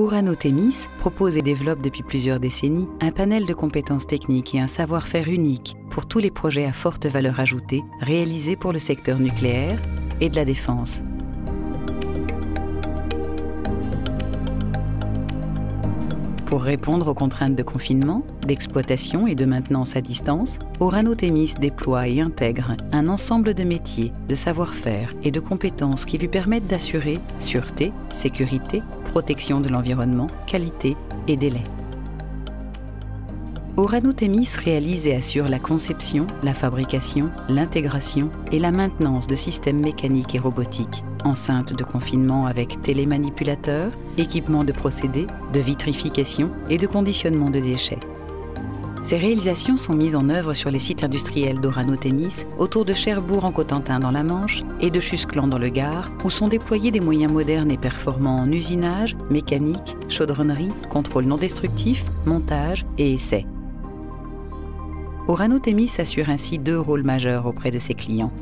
Orano Thémis propose et développe depuis plusieurs décennies un panel de compétences techniques et un savoir-faire unique pour tous les projets à forte valeur ajoutée réalisés pour le secteur nucléaire et de la défense. Pour répondre aux contraintes de confinement, d'exploitation et de maintenance à distance, Orano Thémis déploie et intègre un ensemble de métiers, de savoir-faire et de compétences qui lui permettent d'assurer sûreté, sécurité, protection de l'environnement, qualité et délai. Orano Thémis réalise et assure la conception, la fabrication, l'intégration et la maintenance de systèmes mécaniques et robotiques, enceintes de confinement avec télémanipulateurs, équipements de procédés, de vitrification et de conditionnement de déchets. Ces réalisations sont mises en œuvre sur les sites industriels d'Orano Thémis, autour de Cherbourg en Cotentin dans la Manche et de Chusclan dans le Gard, où sont déployés des moyens modernes et performants en usinage, mécanique, chaudronnerie, contrôle non destructif, montage et essai. Orano Thémis assure ainsi deux rôles majeurs auprès de ses clients.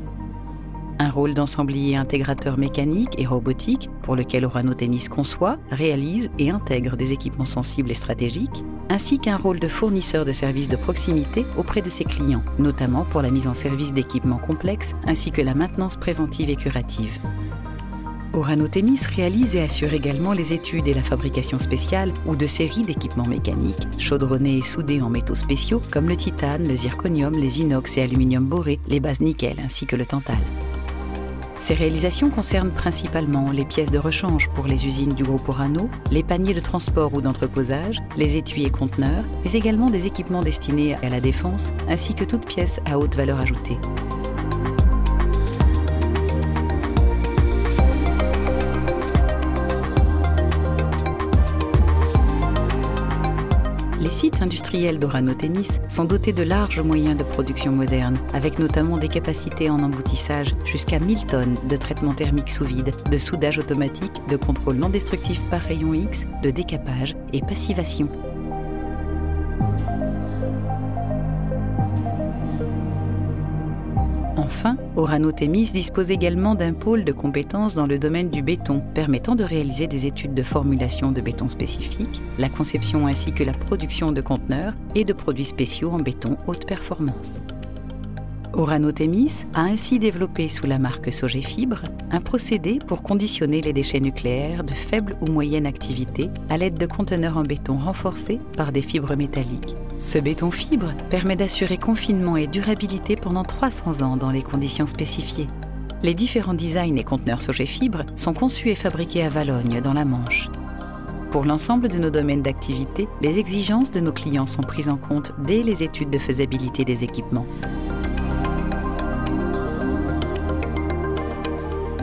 Un rôle d'ensemblier intégrateur mécanique et robotique pour lequel Orano Thémis conçoit, réalise et intègre des équipements sensibles et stratégiques, ainsi qu'un rôle de fournisseur de services de proximité auprès de ses clients, notamment pour la mise en service d'équipements complexes ainsi que la maintenance préventive et curative. Orano Thémis réalise et assure également les études et la fabrication spéciale ou de séries d'équipements mécaniques, chaudronnés et soudés en métaux spéciaux comme le titane, le zirconium, les inox et aluminium boré, les bases nickel ainsi que le tantal. Ces réalisations concernent principalement les pièces de rechange pour les usines du groupe Orano, les paniers de transport ou d'entreposage, les étuis et conteneurs, mais également des équipements destinés à la défense ainsi que toutes pièces à haute valeur ajoutée. Les sites industriels d'Orano Thémis sont dotés de larges moyens de production modernes, avec notamment des capacités en emboutissage jusqu'à 1000 tonnes de traitement thermique sous vide, de soudage automatique, de contrôle non destructif par rayon X, de décapage et passivation. Enfin, Orano Thémis dispose également d'un pôle de compétences dans le domaine du béton, permettant de réaliser des études de formulation de béton spécifique, la conception ainsi que la production de conteneurs et de produits spéciaux en béton haute performance. Orano Thémis a ainsi développé sous la marque Sogéfibre un procédé pour conditionner les déchets nucléaires de faible ou moyenne activité à l'aide de conteneurs en béton renforcés par des fibres métalliques. Ce béton fibre permet d'assurer confinement et durabilité pendant 300 ans dans les conditions spécifiées. Les différents designs et conteneurs Sogéfibre sont conçus et fabriqués à Valognes, dans la Manche. Pour l'ensemble de nos domaines d'activité, les exigences de nos clients sont prises en compte dès les études de faisabilité des équipements.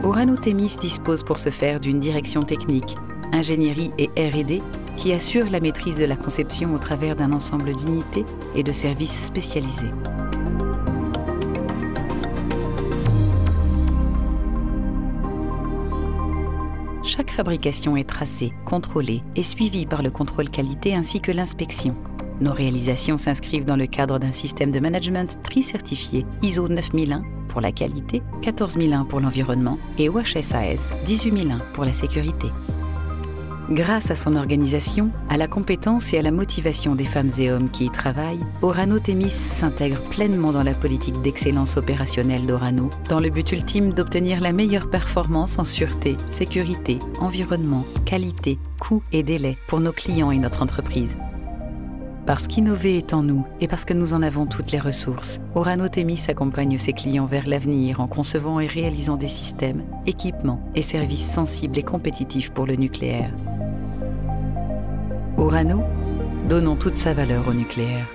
Orano Thémis dispose pour ce faire d'une direction technique, ingénierie et R&D qui assure la maîtrise de la conception au travers d'un ensemble d'unités et de services spécialisés. Chaque fabrication est tracée, contrôlée et suivie par le contrôle qualité ainsi que l'inspection. Nos réalisations s'inscrivent dans le cadre d'un système de management tri-certifié ISO 9001 pour la qualité, 14001 pour l'environnement et OHSAS 18001 pour la sécurité. Grâce à son organisation, à la compétence et à la motivation des femmes et hommes qui y travaillent, Orano Thémis s'intègre pleinement dans la politique d'excellence opérationnelle d'Orano, dans le but ultime d'obtenir la meilleure performance en sûreté, sécurité, environnement, qualité, coût et délai pour nos clients et notre entreprise. Parce qu'innover est en nous et parce que nous en avons toutes les ressources, Orano Thémis accompagne ses clients vers l'avenir en concevant et réalisant des systèmes, équipements et services sensibles et compétitifs pour le nucléaire. Orano, donnons toute sa valeur au nucléaire.